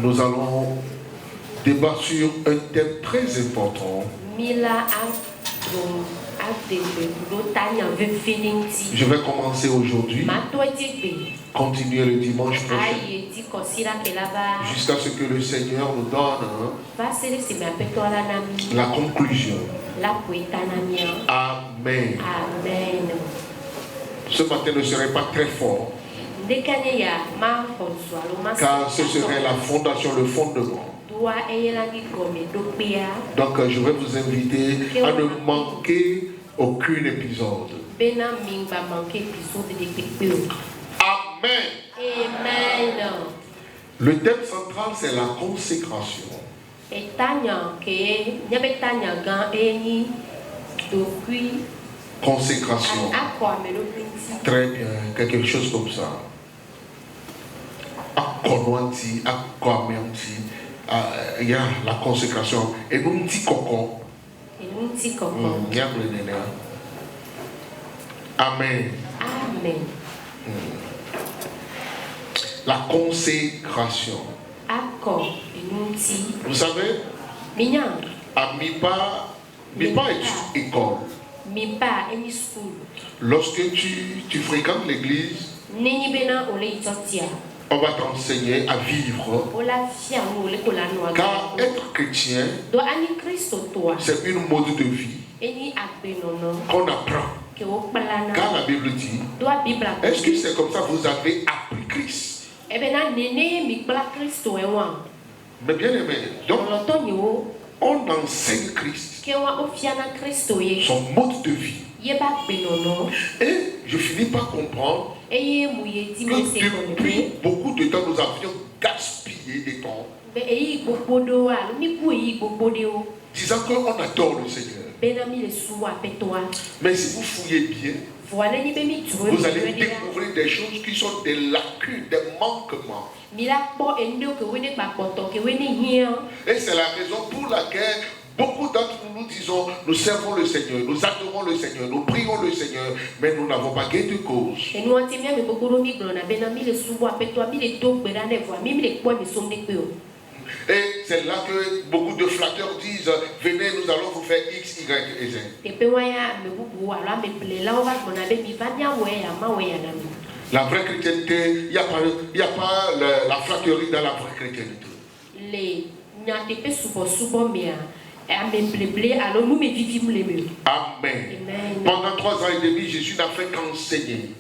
Nous allons débattre sur un thème très important. Je vais commencer aujourd'hui, continuer le dimanche prochain, jusqu'à ce que le Seigneur nous donne la conclusion. Amen. Amen. Ce matin ne serait pas très fort, car ce serait la fondation, le fondement. Donc je vais vous inviter à ne manquer aucun épisode. Amen. Amen. Le thème central, c'est la consécration. Consécration. Très bien, quelque chose comme ça. Il y a la consécration. Et nous dit coco. Amen. Amen. La consécration. Vous savez, à Mipa est école. Lorsque tu fréquentes l'église, on va t'enseigner à vivre. Car être chrétien, c'est une mode de vie qu'on apprend. Car la Bible dit, est-ce que c'est comme ça que vous avez appris Christ? Mais bien aimé, donc on enseigne Christ, son mode de vie. Et je finis par comprendre que depuis beaucoup de temps, nous avions gaspillé des temps, disant qu'on adore le Seigneur. Mais si vous fouillez bien, vous allez découvrir des choses qui sont des lacunes, des manquements. Et c'est la raison pour laquelle beaucoup d'entre nous disons, nous servons le Seigneur, nous adorons le Seigneur, nous prions le Seigneur, mais nous n'avons pas gain de cause. Et c'est là que beaucoup de flatteurs disent, venez, nous allons vous faire X, Y et Z. La vraie chrétienté, il n'y a pas la flatterie dans la vraie chrétienté. Amen. Pendant 3 ans et demi, Jésus n'a fait qu'enseigner.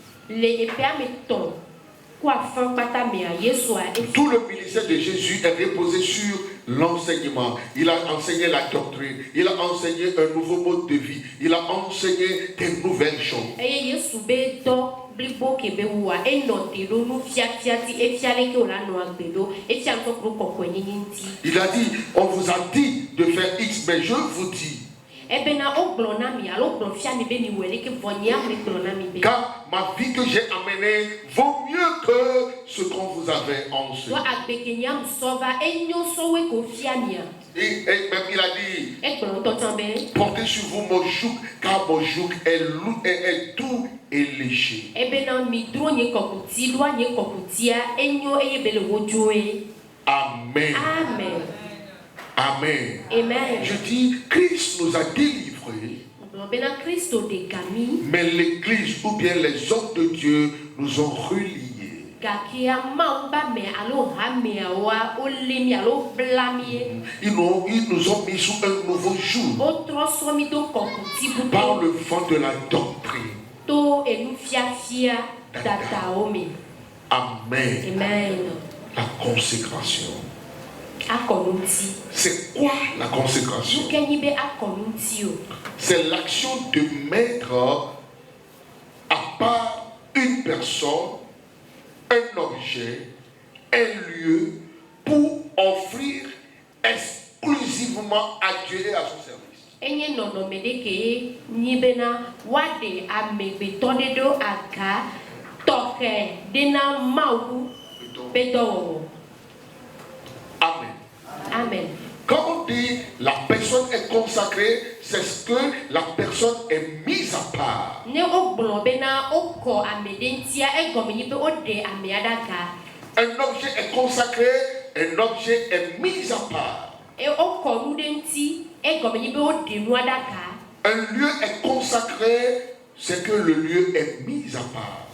Tout le ministère de Jésus est reposé sur l'enseignement. Il a enseigné la doctrine. Il a enseigné un nouveau mode de vie. Il a enseigné des nouvelles choses. Il a dit, on vous a dit de faire X, mais je vous dis. Car ma vie que j'ai amenée vaut mieux que ce qu'on vous avait enseigné. Et même il a dit, portez sur vous mon joug, car mon joug est doux et léger. Amen. Amen. Amen. Amen. Je dis, Christ nous a délivrés, mais l'Église ou bien les hommes de Dieu nous ont reliés. Ils nous ont mis sous un nouveau joug par le vent de la doctrine. Amen. Amen. La consécration. C'est quoi la consécration? C'est l'action de mettre à part une personne, un objet, un lieu pour offrir exclusivement à Dieu et à son service. Amen. Amen. Quand on dit la personne est consacrée, c'est ce que la personne est mise à part. Un objet est consacré un objet est mis à part. Un lieu est consacré, c'est que le lieu est mis à part.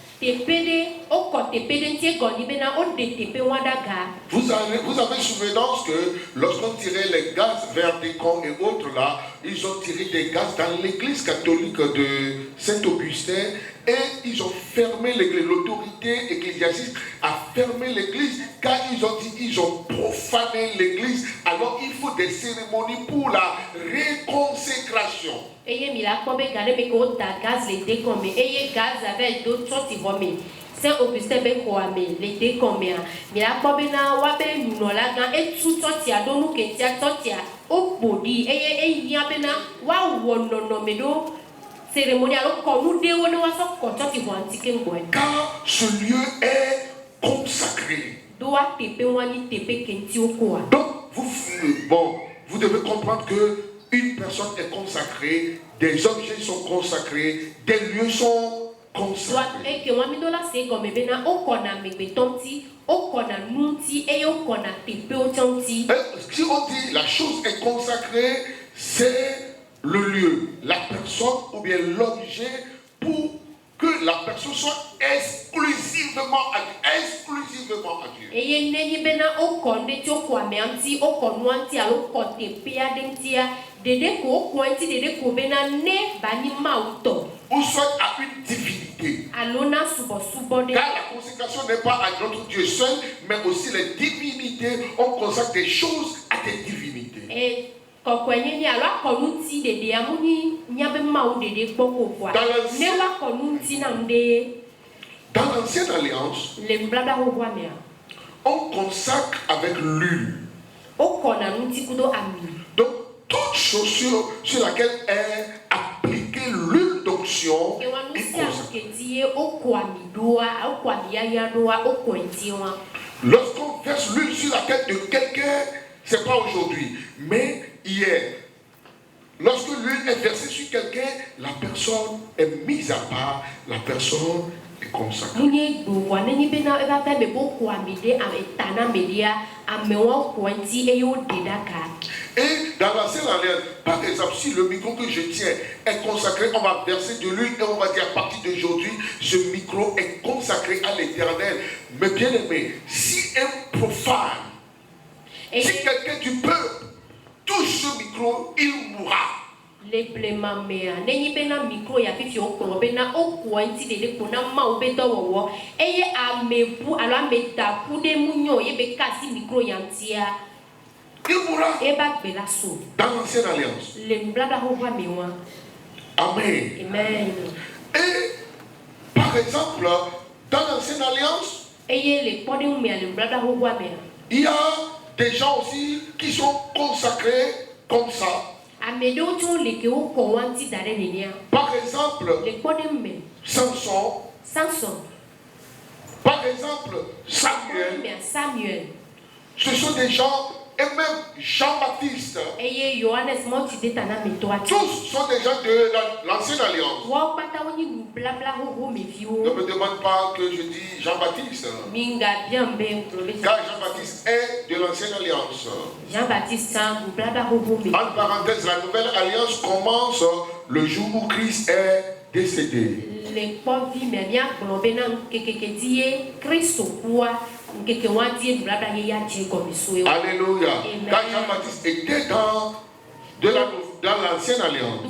Vous avez souvenance que lorsqu'on tirait les gaz vers Décon et autres là, ils ont tiré des gaz dans l'église catholique de Saint-Augustin et ils ont fermé l'église. L'autorité ecclésiastique a fermé l'église car ils ont dit qu'ils ont profané l'église. Alors il faut des cérémonies pour la réconsécration. Saint-Augustin les décombien. Mais la pobena wabe nunola gan et tout sortia donu ketia sortia au body et yabena wa wono medo cérémonie alors qu'on nous déone wa so koto ti wantike ngwe. Car ce lieu est consacré. Doit tepe wani tepe kenti okoa. Donc vous devez comprendre que une personne est consacrée, des objets sont consacrés, des lieux sont consacré. Si on dit la chose est consacrée, c'est le lieu, la personne ou bien l'objet pour que la personne soit exclusivement à Dieu. Exclusivement à Dieu. Ou soit à une divinité. Car la consécration n'est pas à notre Dieu seul, mais aussi les divinités. On consacre des choses à des divinités. Dans l'ancienne alliance, on consacre avec l'huile. Donc, toute chose sur laquelle est appliquée l'huile d'onction est consacrée. Lorsqu'on verse l'huile sur la tête de quelqu'un, ce n'est pas aujourd'hui, mais hier. Lorsque l'huile est versée sur quelqu'un, la personne est mise à part, la personne est consacrée. Et dans l'ancienne alliance, par exemple, si le micro que je tiens est consacré, on va verser de l'huile et on va dire à partir d'aujourd'hui, ce micro est consacré à l'Éternel. Mais bien aimé, si un profane, si quelqu'un du peuple touche ce micro, il mourra. Il mourra. Dans l'ancienne alliance. Amen. Amen. Et par exemple, dans l'ancienne alliance, il y a des gens aussi qui sont consacrés comme ça. Par exemple, Samson. Par exemple, Samuel. Ce sont des gens, et même Jean-Baptiste. Tous sont des gens de l'ancienne alliance. Ne me demande pas que je dis Jean-Baptiste. Car Jean-Baptiste est de l'ancienne alliance. En parenthèse, la nouvelle alliance commence le jour où Christ est décédé. Alléluia. Car Jean-Baptiste était dans l'ancienne alliance.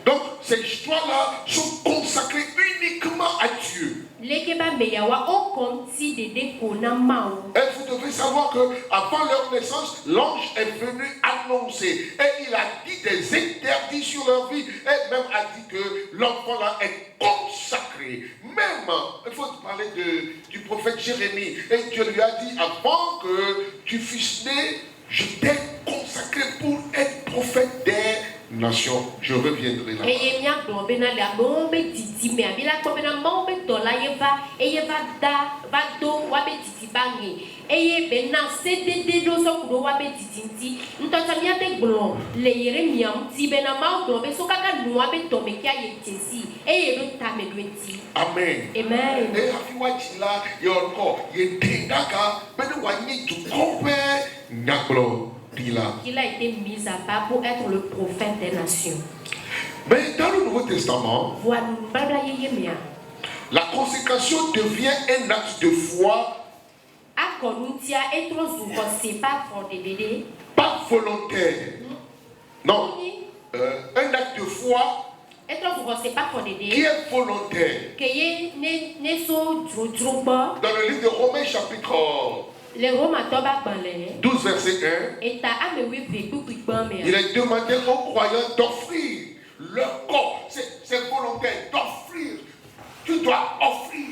Donc ces histoires-là sont consacrées uniquement à Dieu. Et vous devez savoir qu'avant leur naissance, l'ange est venu annoncer. Et il a dit des interdits sur leur vie. Et même a dit que l'enfant-là est consacré. Même, il faut parler du prophète Jérémie. Et Dieu lui a dit, avant que tu fusses né, je t'ai consacré pour être prophète des nation, je reviendrai là. Amen. Amen. Il a été mis à part pour être le prophète des nations. Mais dans le Nouveau Testament, la consécration devient un acte de foi. Pas volontaire. Non. Un acte de foi qui est volontaire. Dans le livre de Romains chapitre 12 verset 1, il est demandé aux croyants d'offrir leur corps. C'est volontaire d'offrir. Tu dois offrir.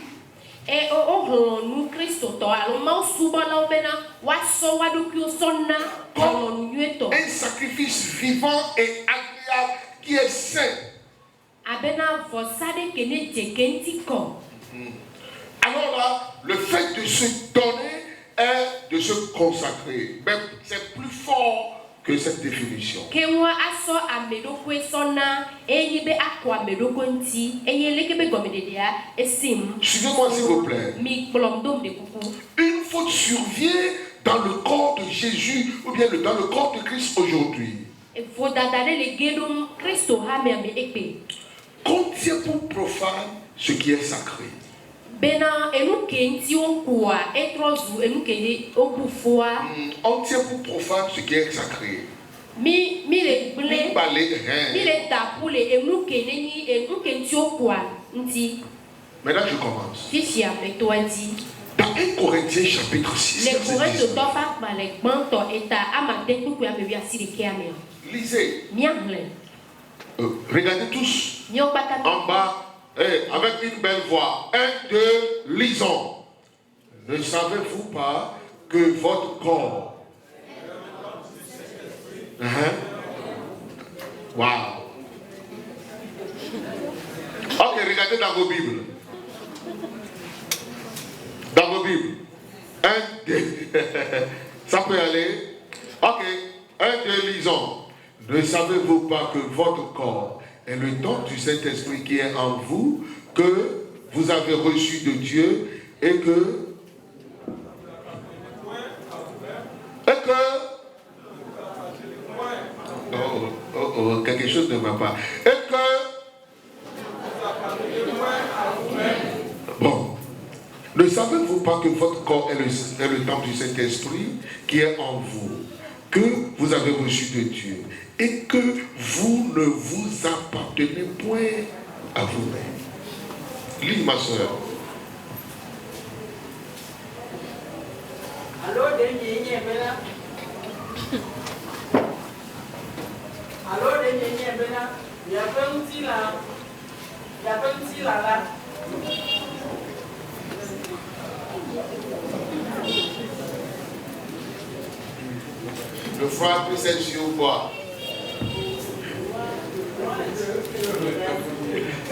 Un sacrifice vivant et agréable qui est saint. Alors là, le fait de se donner est de se consacrer. Mais c'est plus fort que cette définition. Suivez-moi s'il vous plaît. Une faute survient dans le corps de Jésus ou bien dans le corps de Christ aujourd'hui. Qu'on tient pour profane ce qui est sacré. On tient pour profane ce qui est sacré. Maintenant je commence. Dans 1 Corinthiens chapitre 6. Lisez. Regardez tous. En bas. Avec une belle voix. 1, 2, lisons. Ne savez-vous pas que votre corps... Wow. Ok, regardez dans vos Bibles. Dans vos Bibles. 1, 2. Ça peut aller. Ok. 1, 2, lisons. Ne savez-vous pas que votre corps est le don du Saint-Esprit qui est en vous, que vous avez reçu de Dieu et que quelque chose ne va pas. Et que bon, ne savez-vous pas que votre corps est le temple du Saint-Esprit qui est en vous, que vous avez reçu de Dieu et que vous ne vous appartenez point à vous-même. Lis, ma soeur. Allô, il y a pas un petit là. Le frère peut s'être sur quoi?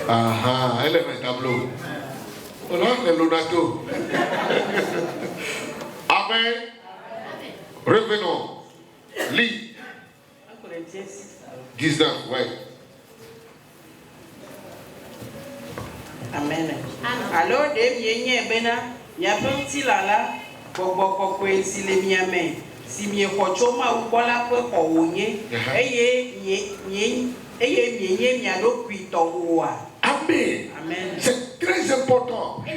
Ah, elle est un tableau. On a le Lonato. Amen. Revenons. Lis. 19, oui. Amen. Alors, il y a un petit là, pour si les miens. Si mieux kochoma ou voilà peu kounye, Amen. C'est très important. Et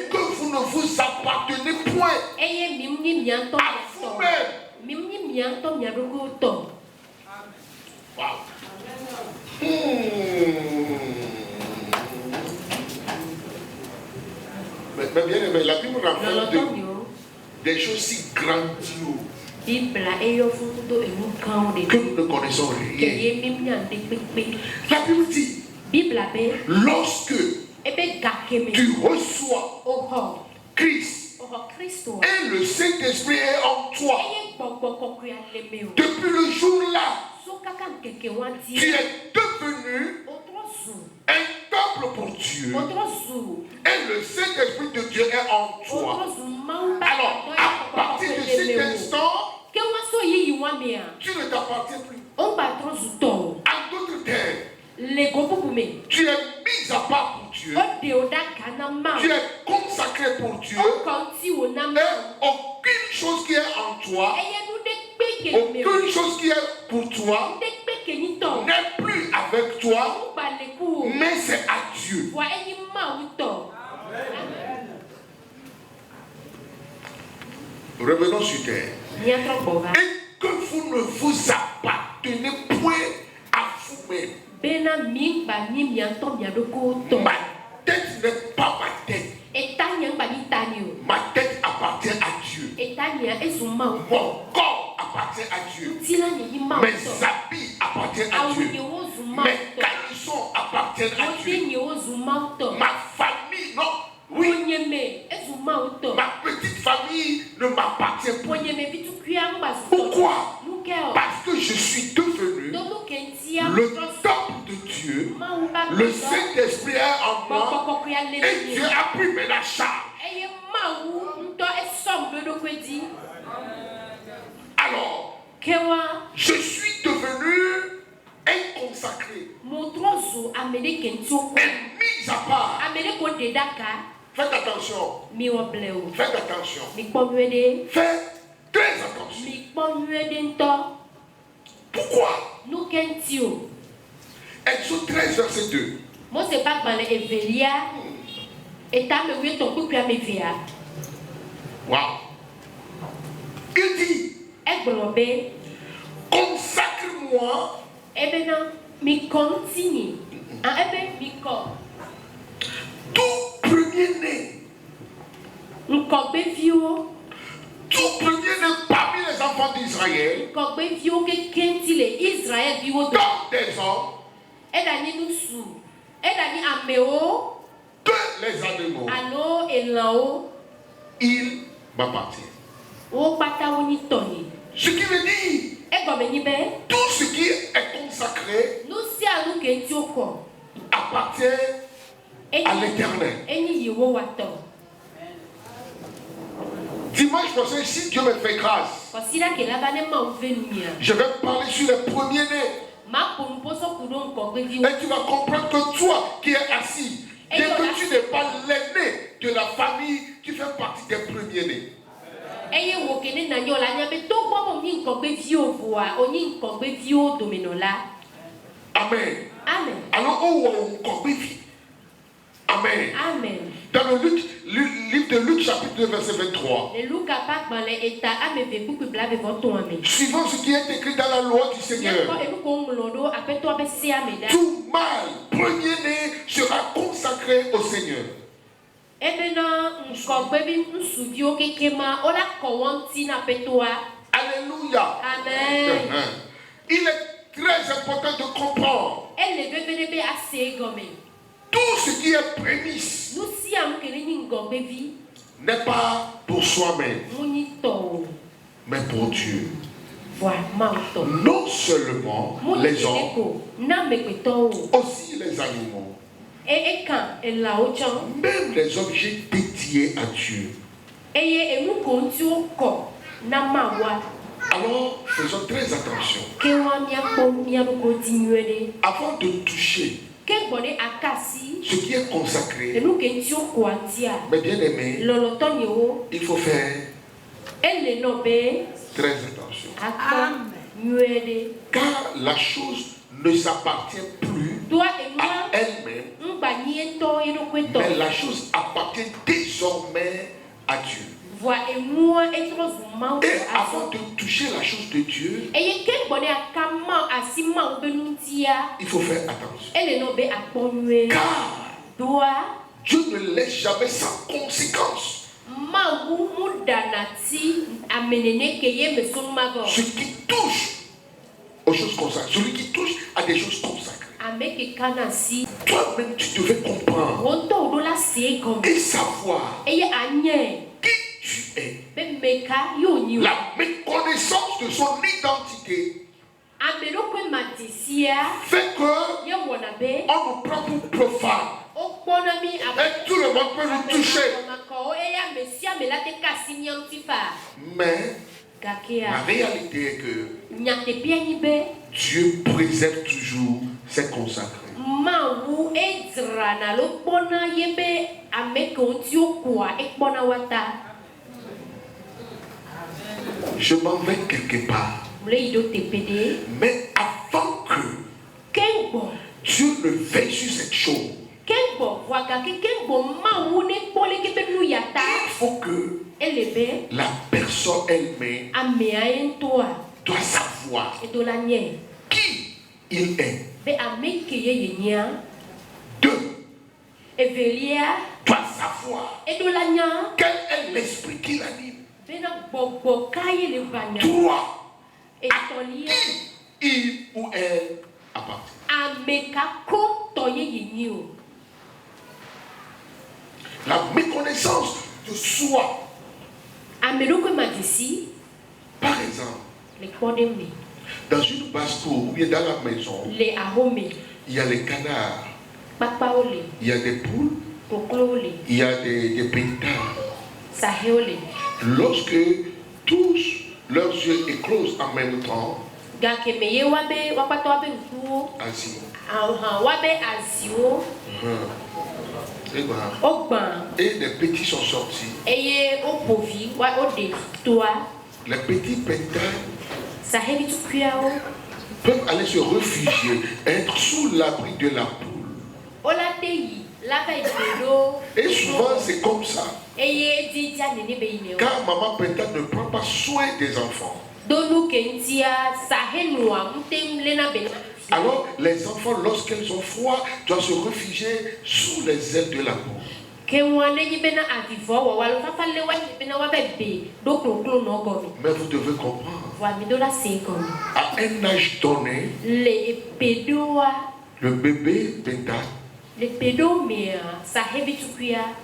que vous ne vous appartenez point à vous-même. Wow. Mais bien aimé, la Bible raconte des choses si grandioses que nous ne connaissons rien. La Bible dit, lorsque tu reçois Christ et le Saint-Esprit est en toi, depuis le jour-là, Tu es devenu un temple pour Dieu. Et le Saint-Esprit de Dieu est en toi. Alors, à partir de cet instant, tu ne t'appartiens plus. En d'autres termes, tu es mis à part pour Dieu. Tu es consacré pour Dieu. Et aucune chose qui est en toi, aucune chose qui est pour toi, n'est plus avec toi, mais c'est à Dieu. Revenons sur terre. Et que vous ne vous appartenez point à vous-même. Ma tête n'est pas ma tête. Ma tête appartient à Dieu. Mon corps appartient à Dieu. Mes habits appartiennent à Dieu. Mes caleçons appartiennent à Dieu. Ma famille, non. Oui. Ma petite famille ne m'appartient pas. Pourquoi? Parce que je suis devenu le temple de Dieu. Le Saint-Esprit est en moi. Et Dieu a pris la charge. Alors, je suis devenu inconsacré. Et mis à part. Faites attention. Faites attention. Faites très attention. Pourquoi? Exode 13, verset 2. Wow. Il dit, consacre-moi tout premier-né. Tout premier-né parmi les enfants d'Israël, dans des hommes, que les animaux, il m'appartient. Ce qui veut dire, tout ce qui est consacré appartient à l'Éternel. Dimanche prochain, si Dieu me fait grâce, je vais parler sur les premiers-nés. Et tu vas comprendre que toi qui es assis, dès que tu n'es pas l'aîné de la famille, tu fais partie des premiers-nés. Amen. Amen. Alors, Amen. Amen. Dans le livre de Luc, chapitre 2, verset 23. Suivant ce qui est écrit dans la loi du Seigneur. Tout mâle premier-né sera consacré au Seigneur. Alléluia. Amen. Il est très important de comprendre. Tout ce qui est prémisse n'est pas pour soi-même, mais pour Dieu. Non seulement les hommes, aussi les animaux, même les objets dédiés à Dieu. Alors, faisons très attention. Avant de toucher ce qui est consacré, mais bien aimé, il faut faire très attention. Car la chose ne s'appartient plus à elle-même, mais la chose appartient désormais à Dieu. Et avant de toucher la chose de Dieu, il faut faire attention. Car Dieu ne laisse jamais sans conséquence ce qui touche aux choses consacrées. Celui qui touche à des choses consacrées. Toi-même, tu devais comprendre et savoir qui tu es. La méconnaissance de son identité fait que on nous prend pour profane. Et tout le monde peut nous toucher. Mais la réalité est que Dieu préserve toujours ses consacrés. Je m'en vais quelque part. Mais avant que Dieu ne veille sur cette chose, il faut que la personne elle-même doit savoir qui il est. Deux, doit savoir quel est l'esprit qui l'anime. Trois, à qui il ou elle appartient. La méconnaissance de soi. Par exemple, dans une basse-cour ou bien dans la maison, il y a les canards, il y a des poules, il y a des pétards. Lorsque tous leurs yeux éclosent en même temps, et des petits sont sortis. Les petits pétards peuvent aller se réfugier, être sous l'abri de la poule. Et souvent c'est comme ça. Car maman pétard ne prend pas soin des enfants. Alors les enfants, lorsqu'ils ont froid, doivent se réfugier sous les ailes de la poule. Mais vous devez comprendre. À un âge donné, le bébé pétard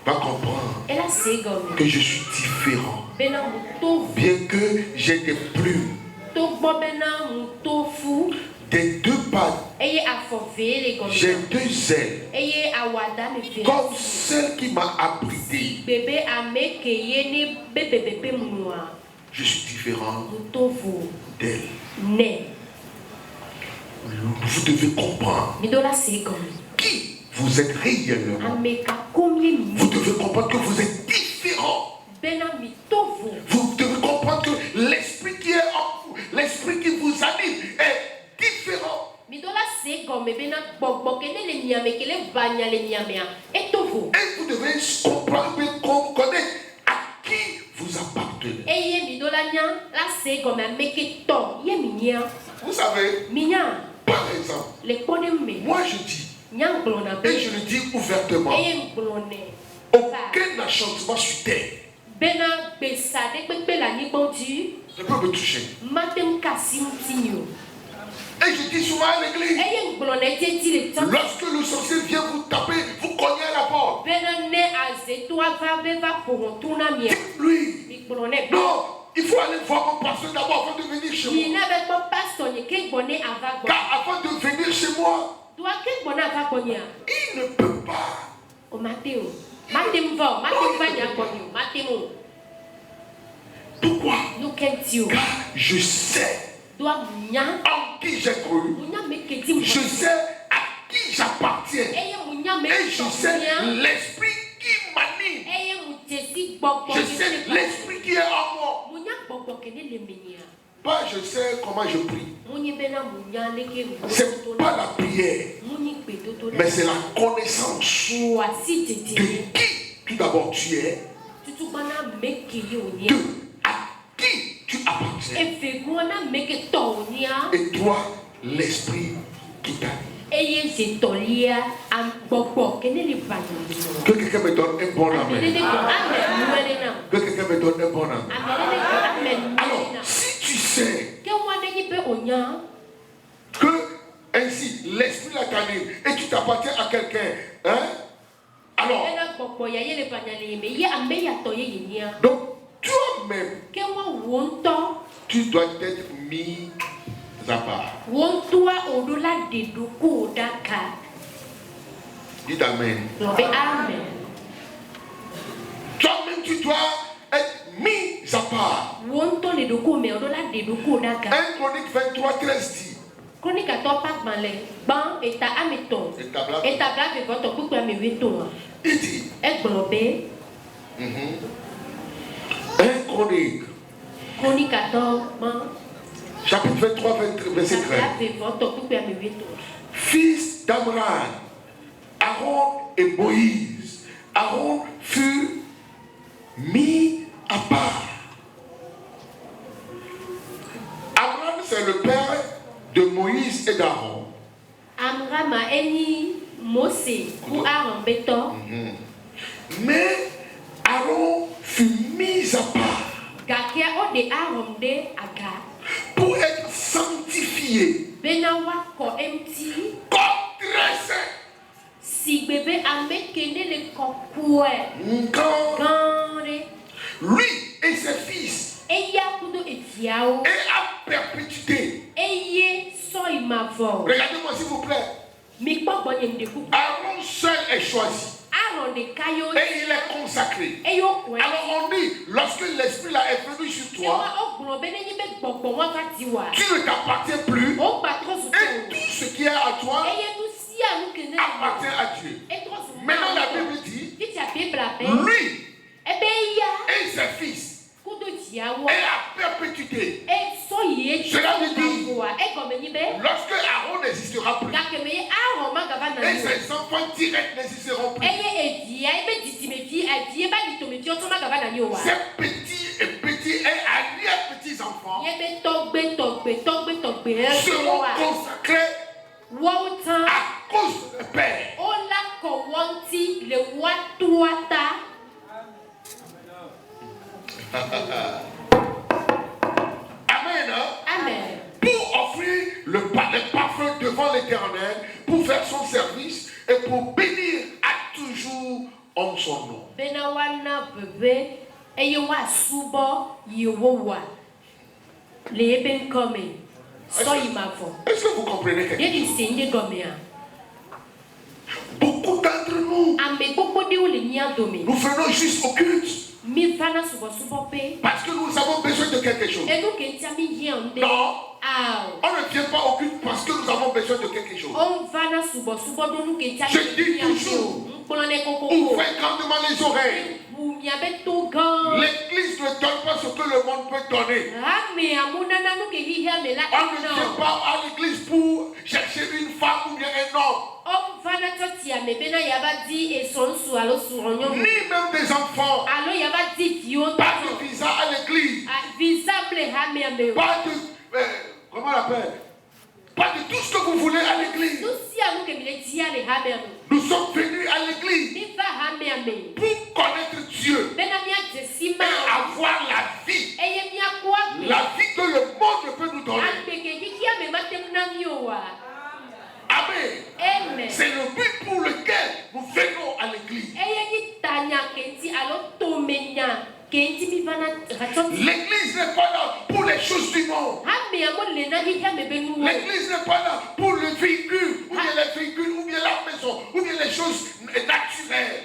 va comprendre que je suis différent. Bien que j'ai des plumes, des deux pattes, j'ai deux ailes, comme celle qui m'a abrité. Je suis différent d'elle. Vous devez comprendre qui vous êtes réellement. Vous devez comprendre que vous êtes différent. Vous devez comprendre que l'esprit qui est en vous, l'esprit qui vous anime est différent. Et vous devez comprendre, connaître à qui vous appartenez. Vous savez, par exemple, moi je dis, et je le dis ouvertement, aucun enchantement sur terre ne peut me toucher. Et je dis souvent à l'église, lorsque le sorcier vient vous taper, vous cognez à la porte. Dites-lui, non, il faut aller voir mon pasteur d'abord avant de venir chez moi. Car avant de venir chez moi, il ne peut pas. Pourquoi? Car je sais en qui j'ai cru, je sais à qui j'appartiens, et je sais l'esprit qui m'anime, je sais l'esprit qui est en moi. Pas je sais comment je prie. C'est pas la prière, mais c'est la connaissance de qui tout d'abord tu es, de à qui tu appartiens, et toi l'esprit qui t'anime. Que quelqu'un me donne un bon amen. Que quelqu'un me donne un bon amen. Alors, si tu sais que ainsi l'esprit la t'anime et tu t'appartiens à quelqu'un, hein? Alors, donc toi-même, tu dois être mis à part. Dites Amen. Amen. Toi-même, tu dois être mis à part. 1 Chronique 23, 13 dit. Chronique 14 pas malin. Ban et ta ameton. Et ta blague votre couple à mes 8 ans. Il dit. Et globé. 1 Chronique. Chronique 14, chapitre 23, verset 13. Fils d'Amram, Aaron et Moïse. Aaron fut mis à part. Amram, c'est le père de Moïse et d'Aaron. Amram a eni Mosé ou Aaron béton. Mais Aaron fut mis à part. Pour être sanctifié. Comme très saint. Si bébé a mékené le kokoué. Lui et ses fils. Et à perpétuité. Regardez-moi s'il vous plaît. Aaron seul est choisi. Et il est consacré. Alors on dit, lorsque l'esprit là est venu sur toi, tu ne t'appartiens plus. Et tout ce qui est à toi appartient à Dieu. Maintenant la Bible dit, lui et ses fils et à perpétuité. Cela veut dire, lorsque Aaron n'existera plus, et ses enfants directs n'existeront plus, ces petits et arrière-petits-enfants seront consacrés à cause du Père. Amen. Amen. Pour offrir le parfum devant l'Éternel, pour faire son service et pour bénir à toujours en son nom. Est-ce que vous comprenez quelque chose? Beaucoup d'entre nous, nous venons juste au culte parce que nous avons besoin de quelque chose. Non, on ne vient pas au culte parce que nous avons besoin de quelque chose. Je dis toujours, ouvrez grandement les oreilles. L'église ne donne pas ce que le monde peut donner. On ne vient pas à l'église pour chercher une femme ou bien un homme. Ni même des enfants. Pas de visa à l'église. Pas de... comment on l'appelle? Pas de tout ce que vous voulez à l'église. Nous sommes venus à l'église pour connaître Dieu et avoir la vie. La vie que le monde peut nous donner. Amen. C'est le but pour lequel nous venons à l'église. L'église n'est pas là pour les choses du monde. L'église n'est pas là pour le véhicule, ou bien les véhicules, ou bien la maison, ou bien les choses naturelles.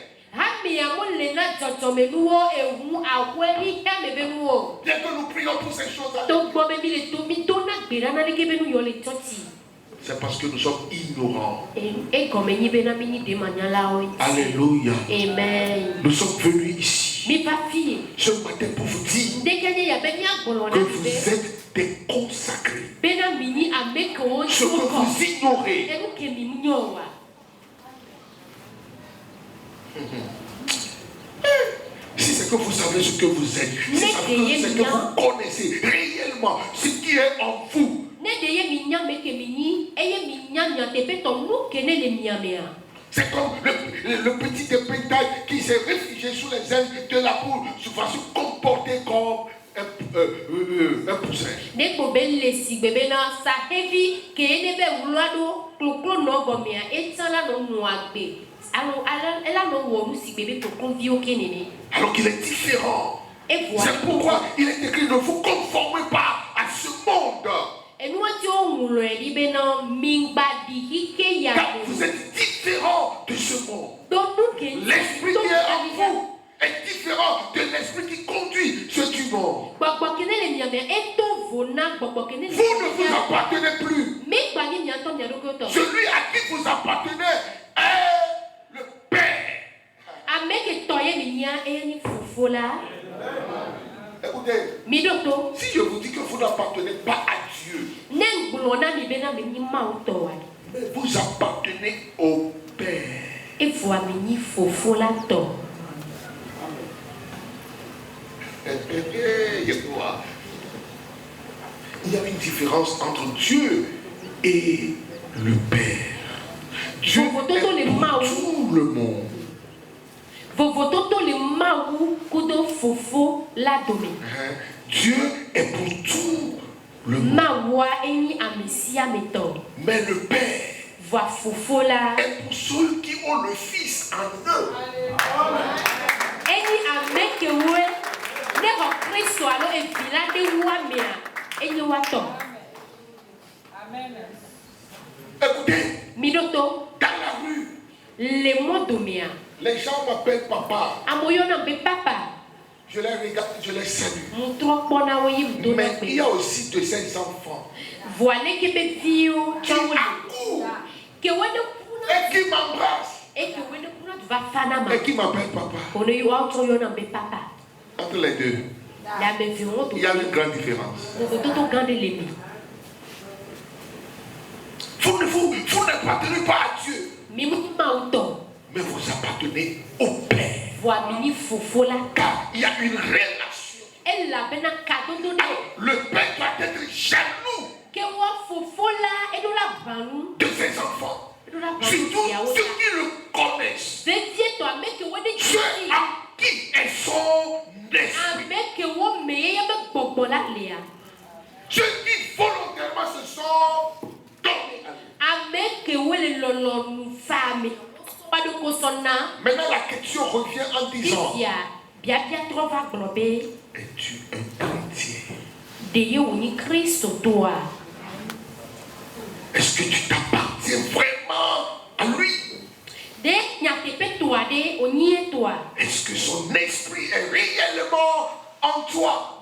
Bien que nous prions pour ces choses-là, c'est parce que nous sommes ignorants. Alléluia. Amen. Nous sommes venus ici ce matin pour vous dire que vous êtes des consacrés. Ce que vous ignorez. Si c'est que vous savez ce que vous êtes, si c'est que vous connaissez réellement ce qui est en vous. C'est comme le petit épouvantail qui s'est réfugié sous les ailes de la poule, se va se comporter comme un poussin. Alors qu'il est différent. C'est pourquoi il est écrit: ne vous conformez pas à ce monde. Car vous êtes différents de ce monde. L'esprit qui est en vous est différent de l'esprit qui conduit ce du monde. Vous ne vous appartenez plus. Celui à qui vous appartenez est le Père. Écoutez, si je vous dis que vous n'appartenez pas à Dieu, mais vous appartenez au Père. Il y a une différence entre Dieu et le Père. Dieu est pour tout le monde. Dieu est pour tout le monde. Mais le Père est pour ceux qui ont le Fils en eux. Écoutez, dans la rue, les gens m'appellent papa. Je les regarde, je les salue. Mais il y a aussi de ces enfants qui accourent et qui m'embrassent et qui m'appellent papa. Entre les deux, il y a une grande différence. Vous n'appartenez pas à Dieu, mais vous appartenez au Père. Car il y a une relation. Le Père doit être jaloux de ses enfants. Surtout ceux qui le connaissent. Ceux à qui est son esprit. Ceux qui volontairement se sont donnés à lui. Maintenant la question revient en disant: es-tu un chrétien? Est-ce que tu t'appartiens vraiment à lui? Est-ce que son esprit est réellement en toi?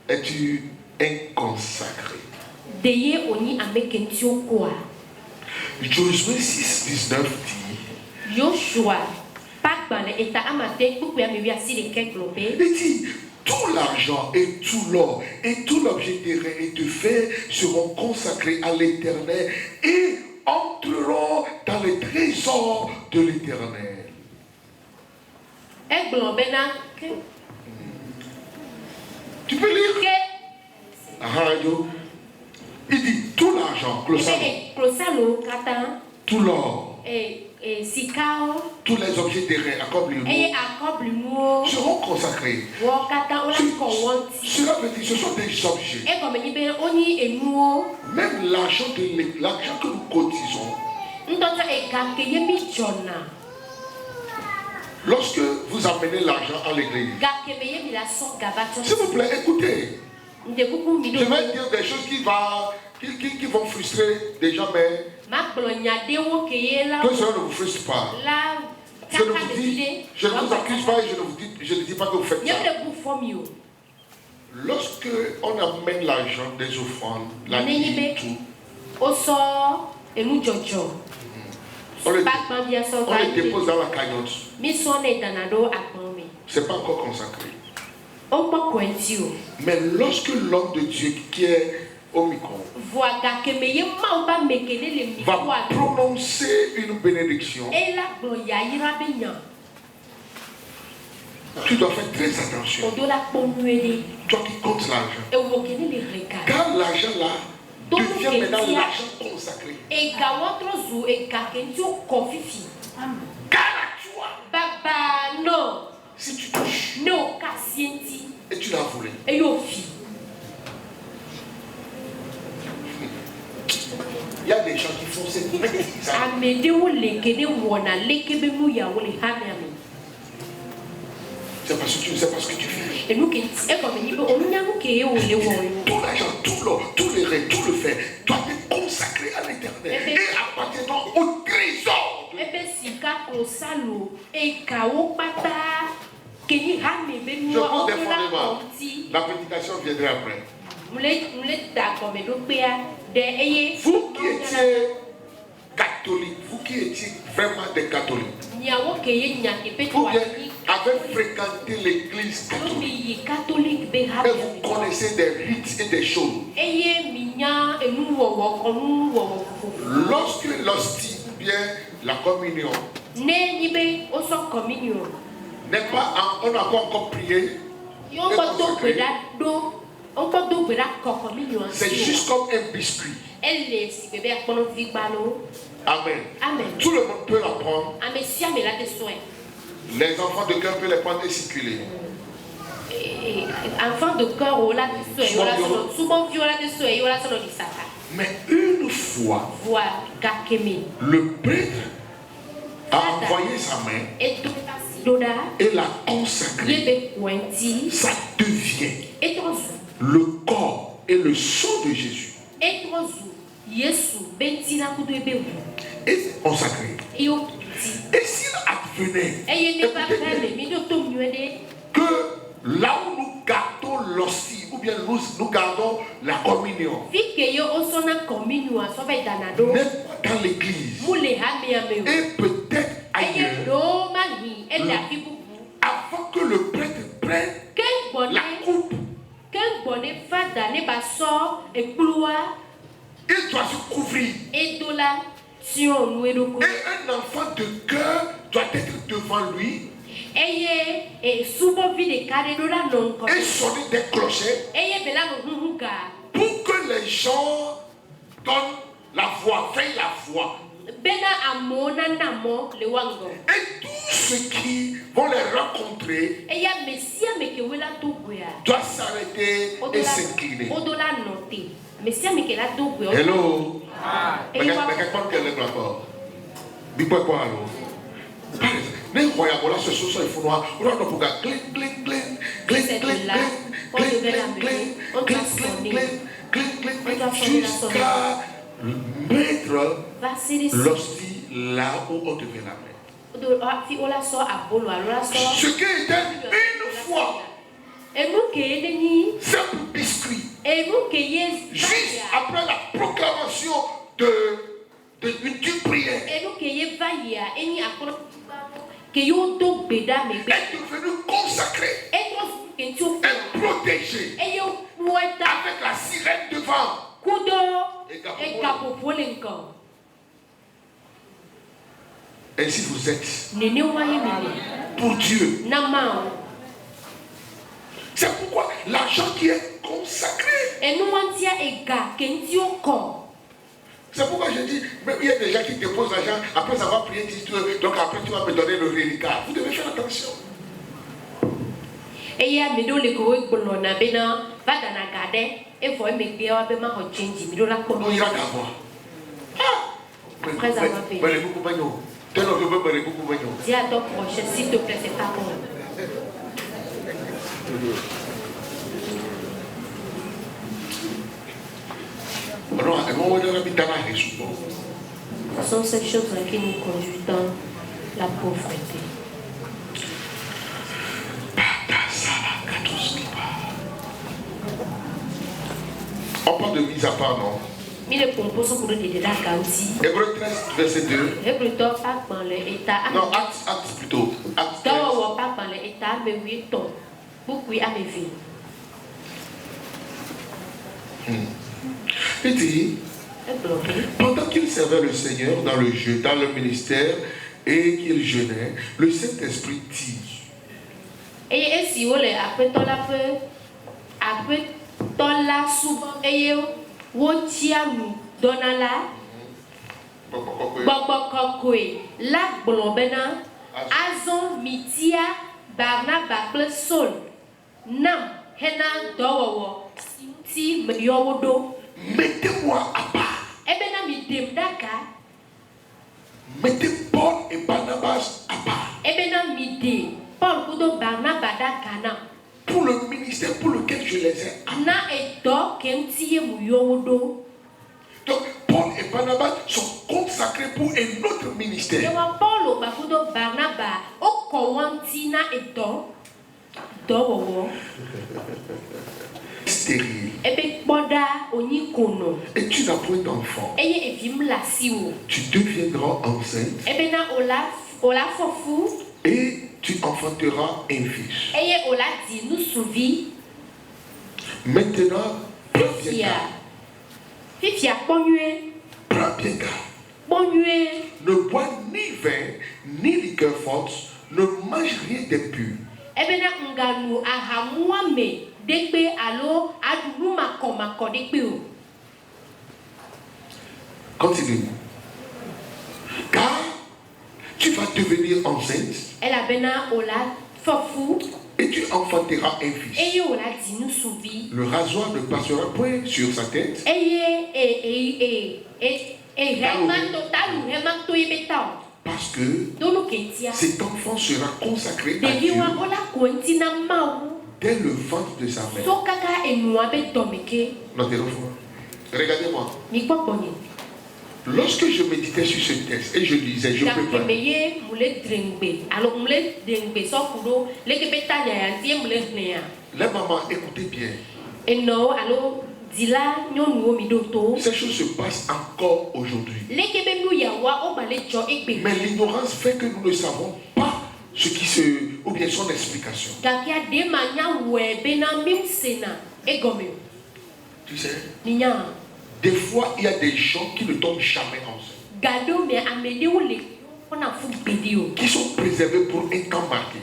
Es-tu inconsacré? Josué 6:19 dit: il dit, tout l'argent et tout l'or et tout l'objet terrain et de fer seront consacrés à l'Éternel et entreront dans les trésors de l'Éternel. Tu peux lire? Il dit tout l'argent, tout l'or, tous les objets terrains, seront consacrés. Cela veut dire que ce sont des objets. Même l'argent que nous cotisons, lorsque vous amenez l'argent à l'église, s'il vous plaît, écoutez. Je vais dire des choses qui vont frustrer des gens, mais que cela ne vous frustre pas. Je ne vous accuse pas et je ne dis pas que vous faites ça. Lorsque on amène l'argent des offrandes, la dîme, tout, on le dépose dans la cagnotte. C'est pas encore consacré. Mais lorsque l'homme de Dieu qui est au micro va prononcer une bénédiction, tu dois faire très attention. Toi qui comptes l'argent, car l'argent là devient maintenant l'argent consacré. Car à toi, si tu touches et tu l'as volé, il y a des gens qui font cette bêtise. C'est parce que tu ne sais pas ce que tu fais. l'argent, tout le rêve, tout le fait doit être consacré à l'Éternel et appartenant au trésor. Je pense définitivement, la prédication viendrait après. Vous qui étiez catholique, vous qui étiez vraiment des catholiques, vous avez fréquenté l'église catholique et vous connaissez des rites et des choses. Lorsque l'hostie ou bien la communion n'est pas, on n'a pas encore prié, c'est juste comme un biscuit. Amen. Tout le monde peut la prendre. Les enfants de cœur peuvent les prendre et circuler. Mais une fois, le prêtre a envoyé sa main et l'a consacré. Ça devient le corps et le sang de Jésus. Et c'est consacré. Et s'il advenait que là où nous gardons l'hostie ou bien nous gardons la communion n'est pas dans l'église et peut-être ailleurs, avant que le prêtre prenne la coupe, il doit se couvrir. Et un enfant de cœur doit être devant lui et sonner des clochers pour que les gens donnent la voix, fassent la voix. Et tous ceux qui vont les rencontrer doivent s'arrêter et s'incliner. Hello. Mais quelqu'un qui est là encore. Dis quoi alors? Les voyants, voilà, ce soir, il faut noir. On va pour gars, glin, jusqu'à mettre l'hostie là où on devait la mettre. Ce qui était une fois simple biscuit. Juste après la proclamation d'une prière, est devenu consacré et protégé avec la sirène devant. Ainsi vous êtes pour Dieu. C'est pourquoi l'argent qui est consacré. C'est pourquoi je dis, mais il y a des gens qui déposent l'argent après avoir prié, donc après tu vas me donner le reliquat. Vous devez faire attention. On ira d'abord. Après avoir payé. Dis à ton prochain, s'il te plaît, c'est pas bon. Ce sont ces choses-là qui nous conduisent dans la pauvreté. On parle de mise à part, non? Hébreux 13, verset 2. Non, acte plutôt. Acte 13. Il dit, pendant qu'il servait le Seigneur dans le jeu, dans le ministère et qu'il jeûnait, le Saint-Esprit dit. Mettez-moi à part. Mettez Paul et Barnabas à part. Pour le Donc, Paul et Barnabas sont consacrés pour un autre ministère. Stérile. Et tu n'as point d'enfant. Tu deviendras enceinte. Et tu enfanteras un fils. Maintenant, prends bien garde. Ne bois ni vin, ni liqueur forte, ne mange rien d'impur. Continue. Car tu vas devenir enceinte. Et tu enfanteras un fils. Le rasoir ne passera point sur sa tête. Parce que cet enfant sera consacré à Dieu dès le ventre de sa mère. Regardez-moi. Lorsque je méditais sur ce texte et je lisais, je peux pas. Les mamans, écoutez bien. Ces choses se passent encore aujourd'hui. Mais l'ignorance fait que nous ne savons pas ce qui se, ou bien son explication. Tu sais? Des fois, il y a des gens qui ne tombent jamais enceintes. Qui sont préservés pour un temps marqué.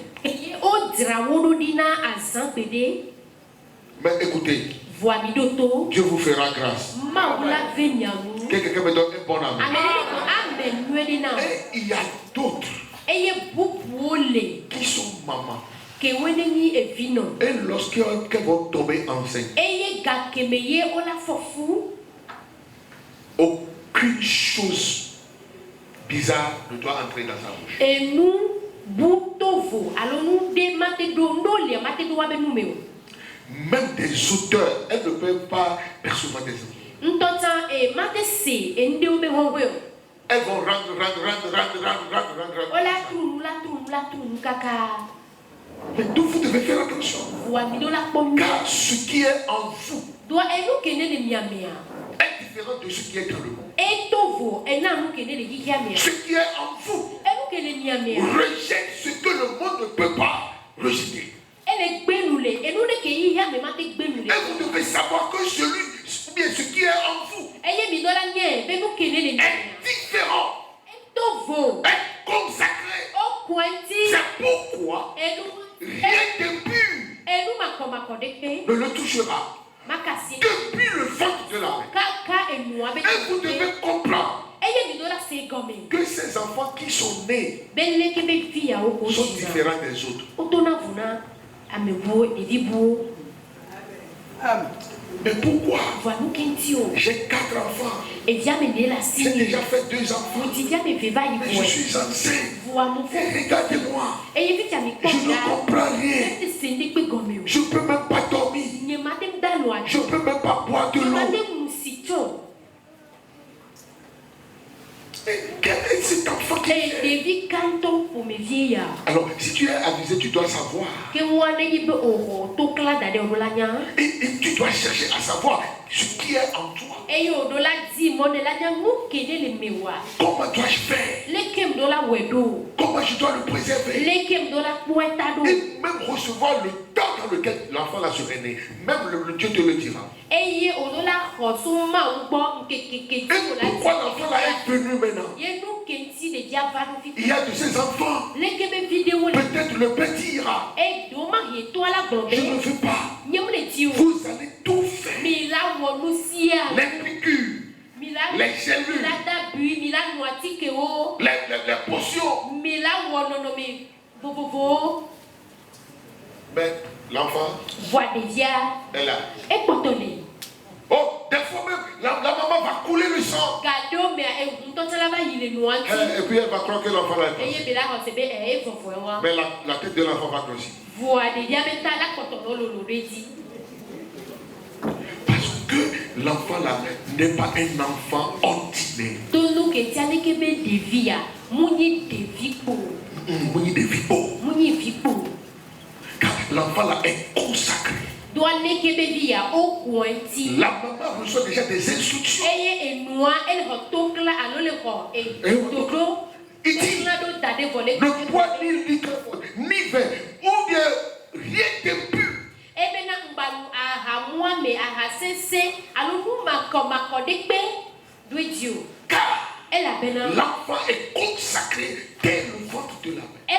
Mais écoutez, Dieu vous fera grâce. Quelqu'un me donne un bon amen. Et il y a d'autres qui sont mamans. Et lorsqu'elles vont tomber enceintes, aucune chose bizarre ne doit entrer dans sa bouche. Même des auteurs, elles ne peuvent pas percevoir des enfants. Elles vont rendre. Mais donc vous devez faire attention. Car ce qui est en vous est différent de ce qui est dans le monde. Ce qui est en vous rejette ce que le monde ne peut pas rejeter. Et vous devez savoir que ce qui est en vous est différent, est consacré. C'est pourquoi rien d'impur ne le touchera depuis le ventre de la mère. Et vous devez comprendre que ces enfants qui sont nés sont différents des autres. Mais pourquoi? J'ai 4 enfants. J'ai déjà fait 2 enfants. Mais je suis enceinte. Regardez-moi. Je ne comprends rien. Je ne peux même pas dormir. Je ne peux même pas boire de l'eau. Quel est cet enfant qui est? Alors, si tu es avisé, tu dois savoir. Et tu dois chercher à savoir ce qui est en toi. Comment dois-je faire? Comment je dois le préserver? Et même recevoir le temps dans lequel l'enfant là serait né. Même le Dieu te le dira. Et pourquoi l'enfant là est venu maintenant? Il y a de ces enfants. Peut-être le père dira: je ne veux pas. Vous allez tout faire. Les piqûres, les cellules, les potions. Mais l'enfant est là. Oh, des fois même, la maman va couler le sang. Et puis elle va croire que l'enfant là est passé. Mais la tête de l'enfant va grossir. Parce que l'enfant là n'est pas un enfant ordinaire. Car l'enfant là est consacré. La maman reçoit déjà des instructions. Il dit ne bois ni liqueur ni vin ou bien rien d'impur. Car l'enfant est consacré dès le ventre de la mère. Il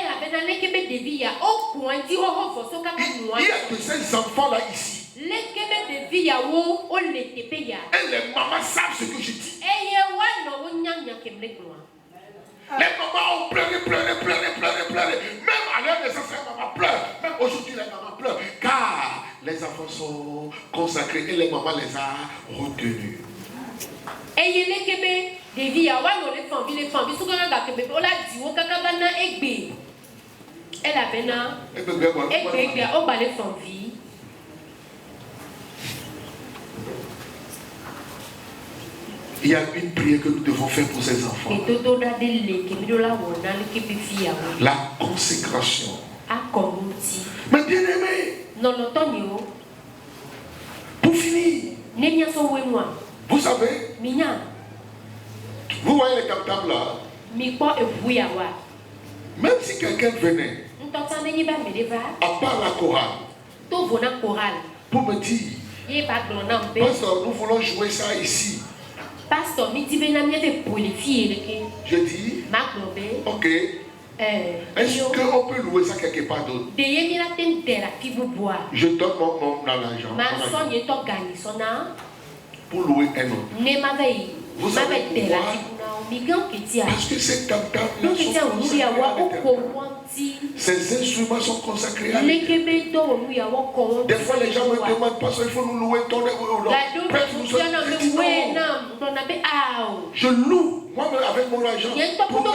y a de ces enfants là ici. Et les mamans savent ce que je dis. Les mamans ont pleuré. Même à leur naissance, les mamans pleurent. Même aujourd'hui, les mamans pleurent. Car les enfants sont consacrés et les mamans les ont retenus. Il y a une prière que nous devons faire pour ces enfants. La consécration. Mais bien aimé, pour finir, vous savez, vous voyez les captables là, même si quelqu'un venait, à part la chorale, pour me dire, pasteur, nous voulons jouer ça ici. Je dis, ok, est-ce qu'on peut louer ça quelque part d'autre? Je donne mon argent pour louer un autre. Vous savez pourquoi? Parce que ces cantates ces instruments sont consacrés à Dieu. Des fois les gens me demandent, parce qu'il faut nous louer ton je loue moi-même avec mon argent pour eux.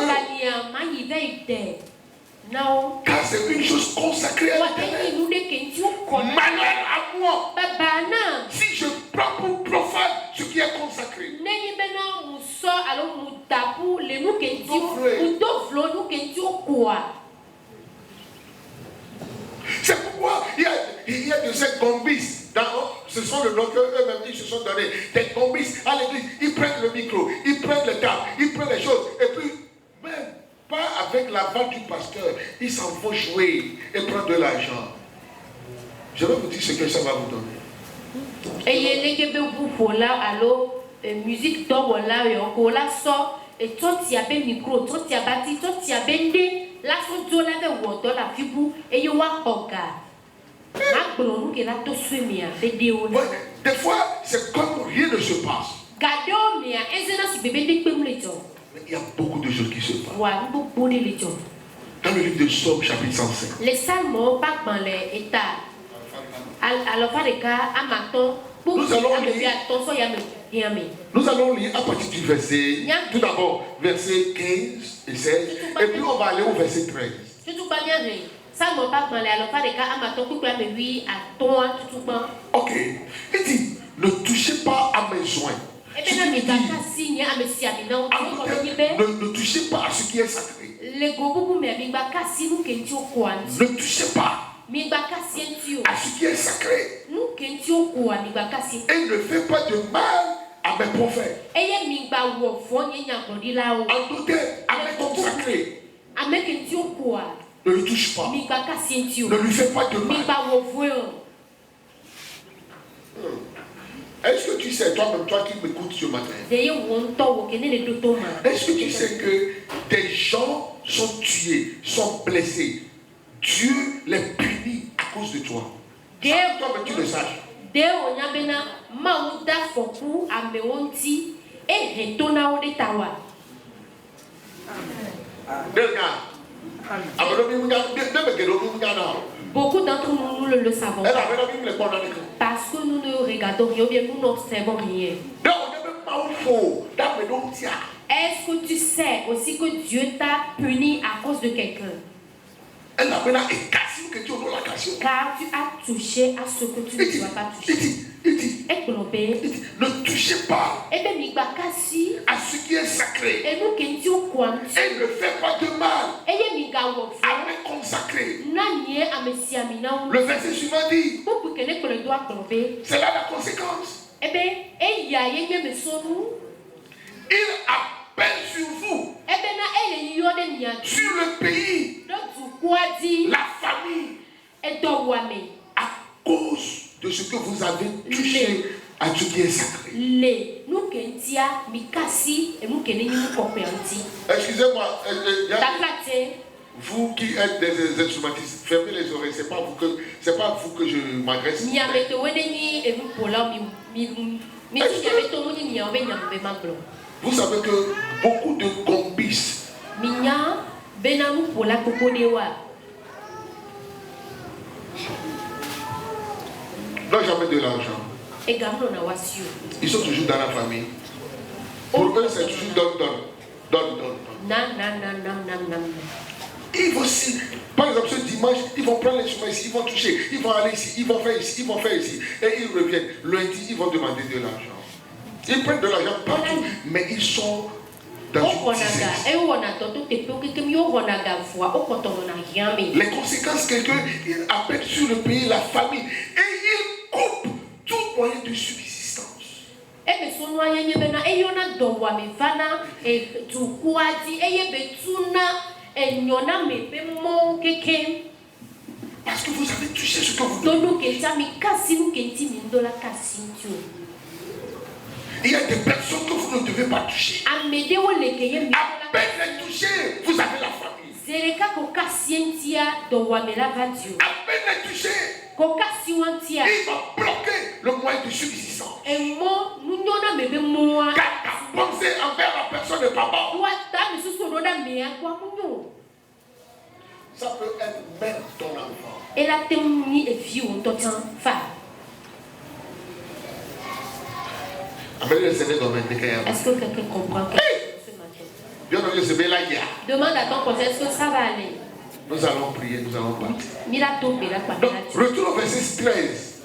Car c'est une chose consacrée à Dieu. Malheur à moi si je prends pour profane ce qui est consacré. C'est pourquoi il y a de ces gombistes. Ce sont le nom qu'eux-mêmes ils se sont donnés. Des gombistes à l'église. Ils prennent le micro, ils prennent le tables, ils prennent les choses. Et puis, même pas avec l'aval du pasteur, ils s'en vont jouer et prendre de l'argent. Je vais vous dire ce que ça va vous donner. Musique et toi tu as un micro, toi tu as bâti, toi tu as bendé, là son Dieu là de water la fibu et you wa hoga. Des fois c'est comme rien ne se passe. Mais il y a beaucoup de choses qui se passent. Dans le livre de Psaume chapitre 105. Les salmes pas dans les états. Alors par les cas à matin. Nous allons lire à partir du verset, tout d'abord verset 15 et 16, et puis on va aller au verset 13. Ok, il dit, ne touchez pas à mes joints. Ne touchez pas à ce qui est sacré. Ne touchez pas à ce qui est sacré. Et ne fais pas de mal à mes prophètes. En d'autres, à mes consacrés. Ne le touche pas. Ne lui fais pas de mal. Est-ce que tu sais, toi-même, toi qui m'écoutes ce matin, est-ce que tu sais que des gens sont tués, sont blessés? Dieu les punit à cause de toi. Toi-même, tu le saches. Beaucoup d'entre nous le savons. Parce que nous ne regardons rien, bien nous n'observons rien. Est-ce que tu sais aussi que Dieu t'a puni à cause de quelqu'un? Car tu as touché à ce que tu ne dois pas toucher. ne touchez pas à ce qui est sacré. Et ne faites pas de mal à me consacrer. Le verset suivant dit, c'est là la conséquence. Il appelle sur vous, sur le pays, la famille, à cause de ce que vous avez touché à ce qui est sacré. Excusez-moi, vous qui êtes des instrumentistes, fermez les oreilles, c'est pas vous que je m'adresse. Vous savez que beaucoup de combis n'ont jamais de l'argent. Ils sont toujours dans la famille. Pour eux, c'est toujours donne. Ils vont aussi, par exemple, ce dimanche, ils vont prendre les chemins ici, ils vont toucher, ils vont aller ici, ils vont faire ici, ils vont faire ici. Et ils reviennent. Lundi, ils vont demander de l'argent. Ils prennent de l'argent partout, mais ils sont dans une disette. Les conséquences, quelqu'un appelle sur le pays, la famille, et il coupe tout moyen de subsistance. Parce que vous avez touché ce que vous devez. Il y a des personnes que vous ne devez pas toucher. À peine les toucher, vous avez la famille. À peine les toucher, il va bloquer le moyen de subsistance. Car ta pensée envers la personne n'est pas bonne. Ça peut être même ton enfant. Est-ce que quelqu'un comprend ce matin? Demande à ton conseil, est-ce que ça va aller? Nous allons prier, nous allons partir. Donc, retour au verset 13.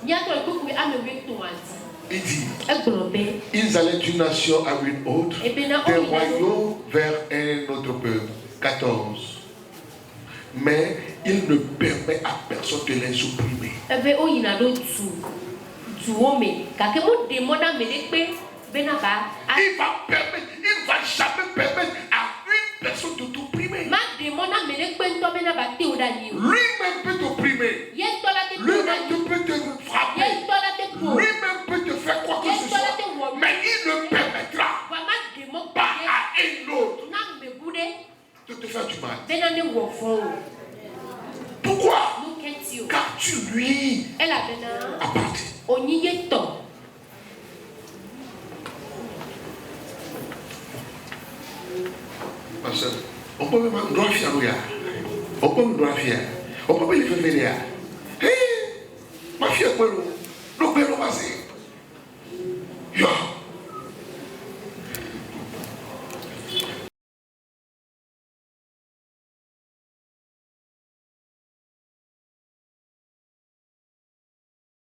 Il dit, ils allaient d'une nation à une autre, d'un royaume vers un autre peuple. 14. Mais il ne permet à personne de les opprimer. Il va jamais permettre à une personne de t'opprimer. Lui-même peut t'opprimer. Lui-même peut te frapper. Lui-même peut te faire quoi que ce soit. Mais il ne permettra pas à un autre de te faire du mal. Pourquoi? Car tu lui appartiens. On peut même un droit fier. On peut même droit fier. On peut même les faire venir. Hé, ma fille,